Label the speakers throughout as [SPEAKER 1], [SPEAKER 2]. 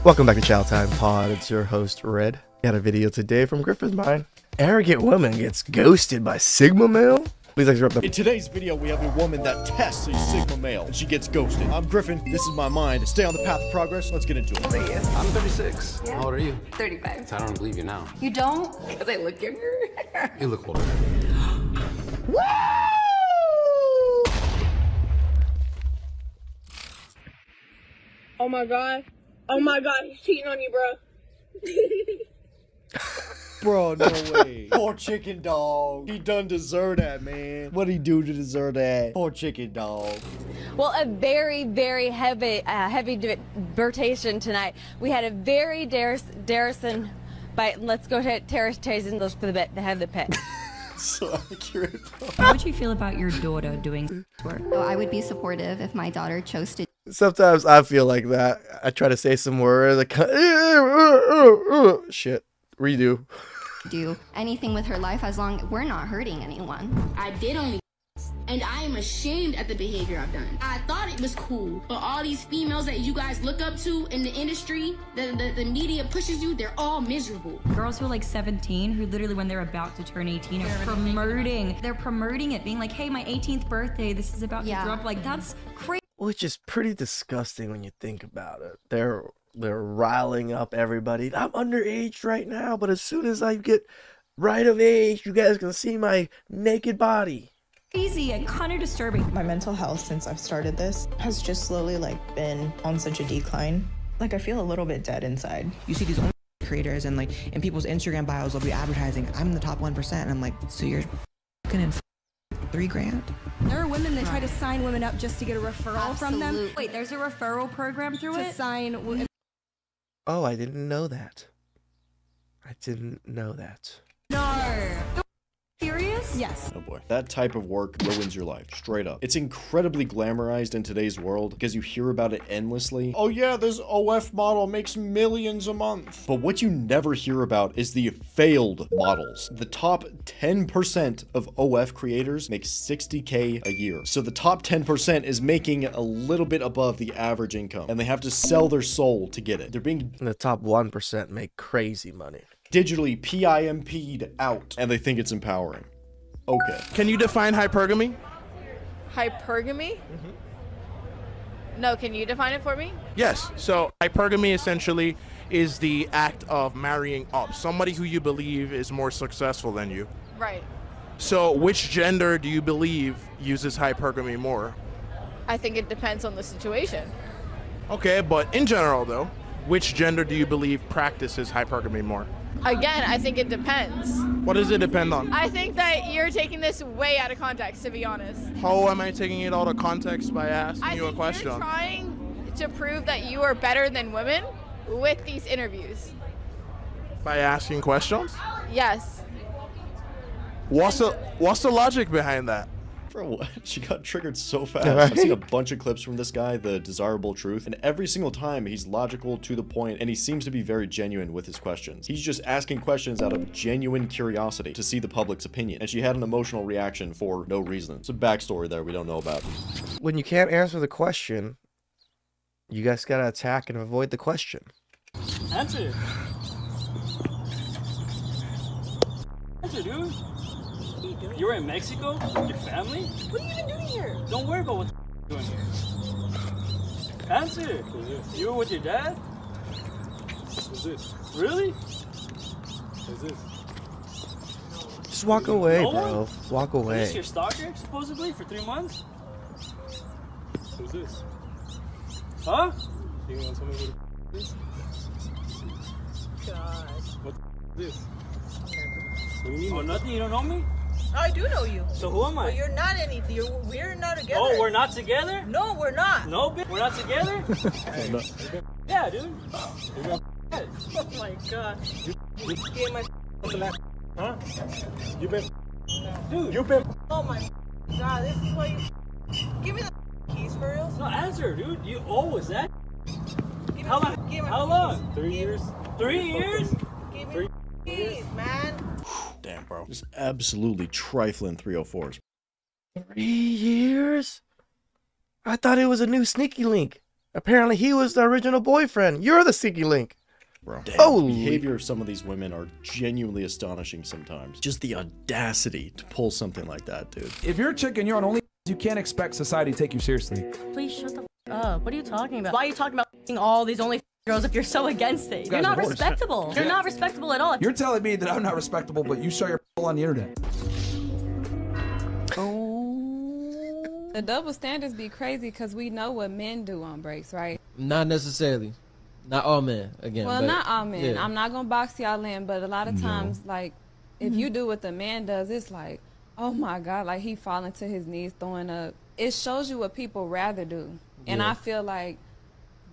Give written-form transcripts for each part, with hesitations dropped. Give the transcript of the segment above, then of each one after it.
[SPEAKER 1] Welcome back to TheChowTimePod. It's your host, Red. Got a video today from Griffin's Mind. Arrogant woman gets ghosted by Sigma male? Please interrupt the—
[SPEAKER 2] In today's video, we have a woman that tests a Sigma male, and she gets ghosted. I'm Griffin. This is my mind. Stay on the path of progress. Let's get into it.
[SPEAKER 3] I'm 36. Yeah. How old are you?
[SPEAKER 4] 35.
[SPEAKER 3] I don't believe you now.
[SPEAKER 4] You don't? Because I look younger.
[SPEAKER 3] You look older.
[SPEAKER 4] Woo!
[SPEAKER 5] Oh my god. Oh my god, he's cheating on you, bro.
[SPEAKER 2] Bro, no way. Poor chicken dog. He done deserve that, man. What'd he do to deserve that? Poor chicken dog.
[SPEAKER 6] Well, a very, very heavy debatation tonight. We had a very Darrison bite. Let's go to Terrace those for the bit. They have the pet.
[SPEAKER 2] So accurate.
[SPEAKER 7] How would you feel about your daughter doing work?
[SPEAKER 8] So I would be supportive if my daughter chose to
[SPEAKER 1] Sometimes I feel like that. I try to say some words like, shit, redo.
[SPEAKER 8] do anything with her life as long we're not hurting anyone.
[SPEAKER 9] I did only and I am ashamed at the behavior I've done. I thought it was cool, but all these females that you guys look up to in the industry, the media pushes you, they're all miserable.
[SPEAKER 7] Girls who are like 17, who literally when they're about to turn 18 are promoting it, being like, hey, my 18th birthday, this is about to drop. Like, that's crazy.
[SPEAKER 1] Which is pretty disgusting when you think about it. They're riling up everybody. I'm underage right now, but as soon as I get right of age, you guys can see my naked body.
[SPEAKER 7] Crazy and kind of disturbing.
[SPEAKER 10] My mental health since I've started this has just slowly been on such a decline. I feel a little bit dead inside.
[SPEAKER 11] You see these creators and in people's Instagram bios they'll be advertising, I'm the top 1%, and I'm like, so you're fucking in $3 grand?
[SPEAKER 6] There are women that try to sign women up just to get a referral from them.
[SPEAKER 7] Wait, there's a referral program through
[SPEAKER 6] To sign women.
[SPEAKER 1] Oh, I didn't know that. I didn't know that.
[SPEAKER 6] No.
[SPEAKER 7] Serious?
[SPEAKER 6] Yes.
[SPEAKER 2] Oh boy. That type of work ruins your life. Straight up. It's incredibly glamorized in today's world because you hear about it endlessly. Oh yeah, this OF model makes millions a month. But what you never hear about is the failed models. The top 10% of OF creators make $60K a year. So the top 10% is making a little bit above the average income, and they have to sell their soul to get it. They're being—
[SPEAKER 1] And the top 1% make crazy money.
[SPEAKER 2] digitally PIMP'd out, and they think it's empowering. Okay.
[SPEAKER 12] Can you define hypergamy?
[SPEAKER 5] Hypergamy? No, can you define it for me?
[SPEAKER 12] Yes. So hypergamy essentially is the act of marrying up somebody who you believe is more successful than you.
[SPEAKER 5] Right.
[SPEAKER 12] So which gender do you believe uses hypergamy more?
[SPEAKER 5] I think it depends on the situation.
[SPEAKER 12] Okay, but in general though, which gender do you believe practices hypergamy more?
[SPEAKER 5] Again, I think it depends.
[SPEAKER 12] What does it depend on?
[SPEAKER 5] I think that you're taking this way out of context, to be honest.
[SPEAKER 12] How am I taking it out of context by asking you a question?
[SPEAKER 5] You're trying to prove that you are better than women with these interviews.
[SPEAKER 12] By asking questions?
[SPEAKER 5] Yes.
[SPEAKER 12] What's the logic behind that?
[SPEAKER 2] For what? She got triggered so fast. I've seen a bunch of clips from this guy, The Desirable Truth, and every single time he's logical, to the point, and he seems to be very genuine with his questions. He's just asking questions out of genuine curiosity to see the public's opinion, and she had an emotional reaction for no reason. It's a backstory there we don't know about.
[SPEAKER 1] When you can't answer the question, you guys gotta attack and avoid the question.
[SPEAKER 13] Answer. Answer, dude. You're in Mexico with your family?
[SPEAKER 5] What are you even doing here?
[SPEAKER 13] Don't worry about what you're doing here. Answer. You were with your dad? Who's this? Really? Who's this?
[SPEAKER 1] Just walk away,
[SPEAKER 13] No
[SPEAKER 1] bro.
[SPEAKER 13] one?
[SPEAKER 1] Walk
[SPEAKER 13] Is
[SPEAKER 1] away.
[SPEAKER 13] this your stalker, supposedly, for 3 months? Who's this? Huh? You want to tell me who this?
[SPEAKER 5] Gosh.
[SPEAKER 13] What is this? What do you mean? Oh, nothing? You don't know me?
[SPEAKER 5] I do know you.
[SPEAKER 13] So who am I?
[SPEAKER 5] But you're not anything. We're not together.
[SPEAKER 13] Oh, we're not together?
[SPEAKER 5] No, we're not.
[SPEAKER 13] No, we're not together? Yeah, dude.
[SPEAKER 5] Oh my god. You gave my
[SPEAKER 13] Huh? You been...
[SPEAKER 5] Dude.
[SPEAKER 13] You been...
[SPEAKER 5] Oh my god, this is why you... Give me the keys for real.
[SPEAKER 13] No, answer, dude. You always that?
[SPEAKER 5] How
[SPEAKER 13] long? How long? 3 years. 3 years?
[SPEAKER 5] Give me the keys, man.
[SPEAKER 2] Damn, bro. Just absolutely trifling 304s.
[SPEAKER 1] 3 years? I thought it was a new sneaky link. Apparently he was the original boyfriend. You're the Sticky Link.
[SPEAKER 2] Bro.
[SPEAKER 1] Oh,
[SPEAKER 2] the behavior of some of these women are genuinely astonishing sometimes. Just the audacity to pull something like that, dude.
[SPEAKER 14] If you're a chick and you're on only, you can't expect society to take you seriously.
[SPEAKER 15] Please shut the up. What are you talking about? Why are you talking about all these only girls if you're so against it? You're not respectable. You're not respectable at all.
[SPEAKER 14] You're telling me that I'm not respectable, but you show your on the internet.
[SPEAKER 16] The double standards be crazy because we know what men do on breaks, right?
[SPEAKER 17] Not necessarily. Not all men, again.
[SPEAKER 16] Well,
[SPEAKER 17] but,
[SPEAKER 16] not all men.
[SPEAKER 17] yeah.
[SPEAKER 16] I'm not going to box y'all in, but a lot of times, like, if
[SPEAKER 17] Mm-hmm.
[SPEAKER 16] you do what the man does, it's like, oh my God, like he falling to his knees, throwing up. It shows you what people rather do. And
[SPEAKER 17] Yeah.
[SPEAKER 16] I feel like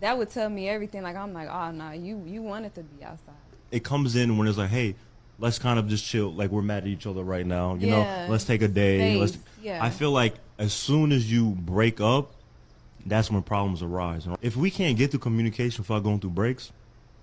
[SPEAKER 16] that would tell me everything. Like, I'm like, oh, nah, you wanted to be outside.
[SPEAKER 18] It comes in when it's like, hey, let's kind of just chill. Like, we're mad at each other right now. You know, let's take a day.
[SPEAKER 16] Space, yeah.
[SPEAKER 18] I feel like as soon as you break up, that's when problems arise. If we can't get through communication without going through breaks,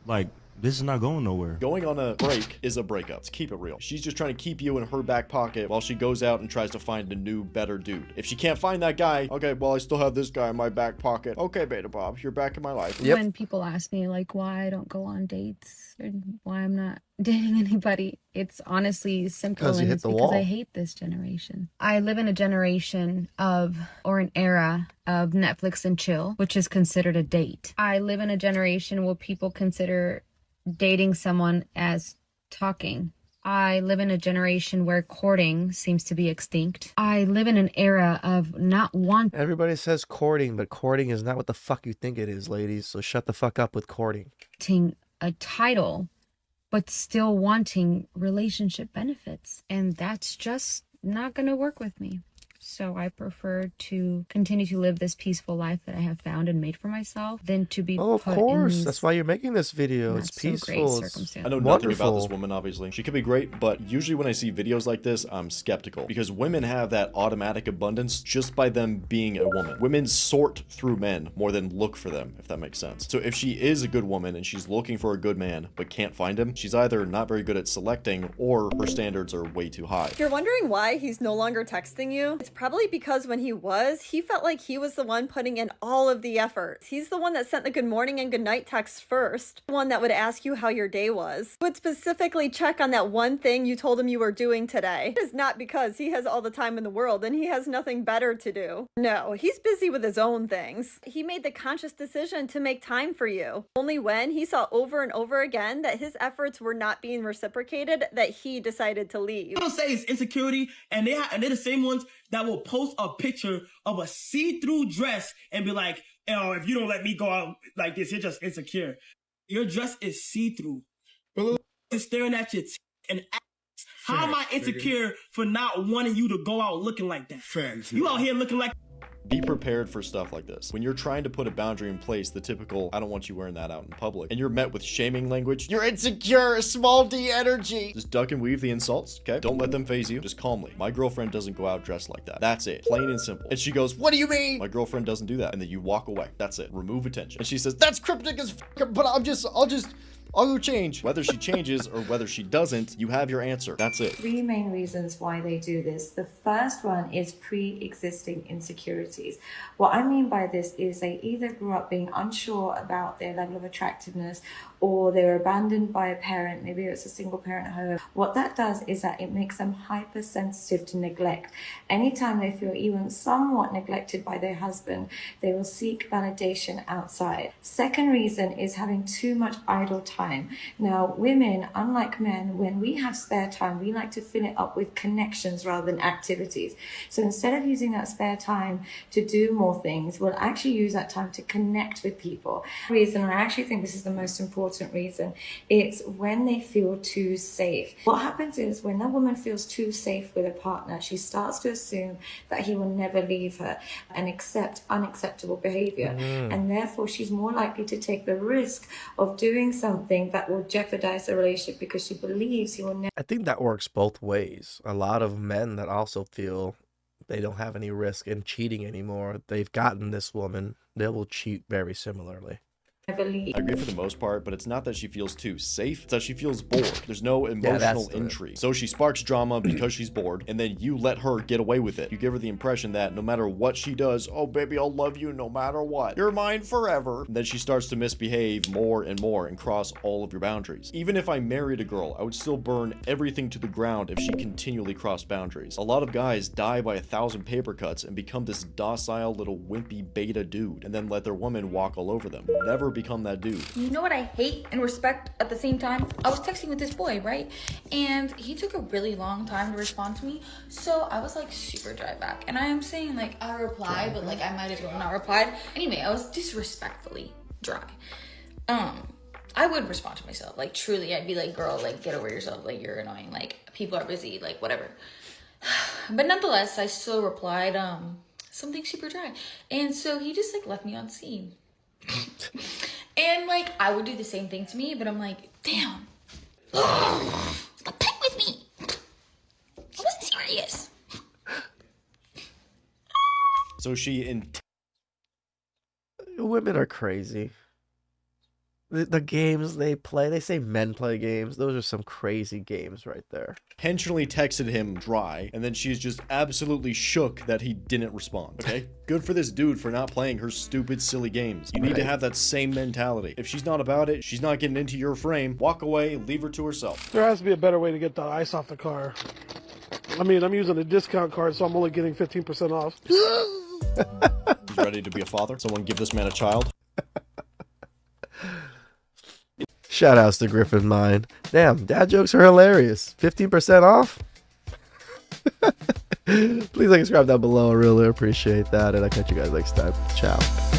[SPEAKER 18] like, this is not going nowhere.
[SPEAKER 2] Going on a break is a breakup. Let's keep it real. She's just trying to keep you in her back pocket while she goes out and tries to find a new, better dude. If she can't find that guy, okay, well, I still have this guy in my back pocket. Okay, Beta Bob, you're back in my life.
[SPEAKER 19] When people ask me, like, why I don't go on dates or why I'm not dating anybody, it's honestly simple.
[SPEAKER 1] 'Cause you
[SPEAKER 19] And
[SPEAKER 1] hit
[SPEAKER 19] it's
[SPEAKER 1] the
[SPEAKER 19] because
[SPEAKER 1] wall.
[SPEAKER 19] I hate this generation. I live in a generation of, or an era of Netflix and chill, which is considered a date. I live in a generation where people consider dating someone as talking. I live in a generation where courting seems to be extinct. I live in an era of not wanting.
[SPEAKER 1] Everybody says courting, but courting is not what the fuck you think it is, ladies. So shut the fuck up with courting.
[SPEAKER 19] A title, but still wanting relationship benefits. And that's just not going to work with me. So I prefer to continue to live this peaceful life that I have found and made for myself than to be
[SPEAKER 1] Oh, of
[SPEAKER 19] put
[SPEAKER 1] course.
[SPEAKER 19] in these
[SPEAKER 1] That's why you're making this video. It's
[SPEAKER 19] not so great
[SPEAKER 1] peaceful. It's
[SPEAKER 19] circumstances.
[SPEAKER 2] I know nothing
[SPEAKER 1] wonderful.
[SPEAKER 2] about this woman, obviously. She could be great, but usually when I see videos like this, I'm skeptical. Because women have that automatic abundance just by them being a woman. Women sort through men more than look for them, if that makes sense. So if she is a good woman and she's looking for a good man, but can't find him, she's either not very good at selecting or her standards are way too high.
[SPEAKER 20] If you're wondering why he's no longer texting you, it's probably because when he felt like he was the one putting in all of the effort. He's the one that sent the good morning and good night texts first, the one that would ask you how your day was, would specifically check on that one thing you told him you were doing today. It is not because he has all the time in the world and he has nothing better to do. No, he's busy with his own things. He made the conscious decision to make time for you. Only when he saw over and over again that his efforts were not being reciprocated that he decided to leave.
[SPEAKER 21] People say it's insecurity, and they're the same ones that will post a picture of a see-through dress and be like, "Oh, if you don't let me go out like this, you're just insecure." Your dress is see-through. Is staring at your and ask, how am I insecure for not wanting you to go out looking like that? You out here looking like.
[SPEAKER 2] Be prepared for stuff like this. When you're trying to put a boundary in place, the typical, I don't want you wearing that out in public, and you're met with shaming language, you're insecure, small D energy. Just duck and weave the insults, okay? Don't let them phase you, just calmly. My girlfriend doesn't go out dressed like that. That's it, plain and simple. And she goes, what do you mean? My girlfriend doesn't do that. And then you walk away, that's it, remove attention. And she says, that's cryptic as f, but I'll go change. Whether she changes or whether she doesn't, you have your answer. That's it.
[SPEAKER 22] Three main reasons why they do this. The first one is pre-existing insecurities. What I mean by this is they either grew up being unsure about their level of attractiveness, or they were abandoned by a parent. Maybe it's a single parent home. What that does is that it makes them hypersensitive to neglect. Anytime they feel even somewhat neglected by their husband, they will seek validation outside. Second reason is having too much idle time. Now, women, unlike men, when we have spare time, we like to fill it up with connections rather than activities. So instead of using that spare time to do more things, we'll actually use that time to connect with people. Reason, and I actually think this is the most important reason, it's when they feel too safe. What happens is when a woman feels too safe with a partner, she starts to assume that he will never leave her and accept unacceptable behavior. And therefore she's more likely to take the risk of doing something that will jeopardize the relationship because she believes he will never.
[SPEAKER 1] I think that works both ways. A lot of men that also feel they don't have any risk in cheating anymore, they've gotten this woman, they will cheat very similarly.
[SPEAKER 2] I agree for the most part, but it's not that she feels too safe, it's that she feels bored. There's no emotional intrigue. So she sparks drama because she's bored, and then you let her get away with it. You give her the impression that no matter what she does, oh baby, I'll love you no matter what. You're mine forever. And then she starts to misbehave more and more and cross all of your boundaries. Even if I married a girl, I would still burn everything to the ground if she continually crossed boundaries. A lot of guys die by 1,000 paper cuts and become this docile little wimpy beta dude, and then let their woman walk all over them. Never become that dude.
[SPEAKER 3] You know what I hate and respect at the same time? I was texting with this boy, right? And he took a really long time to respond to me. So I was like super dry back. And I am saying like I replied, but like I might as well not replied. Anyway, I was disrespectfully dry. I would respond to myself. Like truly, I'd be like, girl, like get over yourself. Like you're annoying. Like people are busy, like whatever. But nonetheless, I still replied something super dry. And so he just like left me on scene. And like I would do the same thing to me, but I'm like, damn, like play with me. I wasn't serious.
[SPEAKER 2] So
[SPEAKER 1] women are crazy. The games they play, they say men play games. Those are some crazy games right there.
[SPEAKER 2] Intentionally texted him dry, and then she's just absolutely shook that he didn't respond, okay? Good for this dude for not playing her stupid, silly games. You need to have that same mentality. If she's not about it, she's not getting into your frame, walk away, leave her to herself.
[SPEAKER 4] There has to be a better way to get the ice off the car. I mean, I'm using a discount card, so I'm only getting 15% off.
[SPEAKER 2] He's ready to be a father? Someone give this man a child?
[SPEAKER 1] Shout outs to Griffin Mine. Damn, dad jokes are hilarious. 15% off? Please like and subscribe down below. I really appreciate that. And I'll catch you guys next time. Ciao.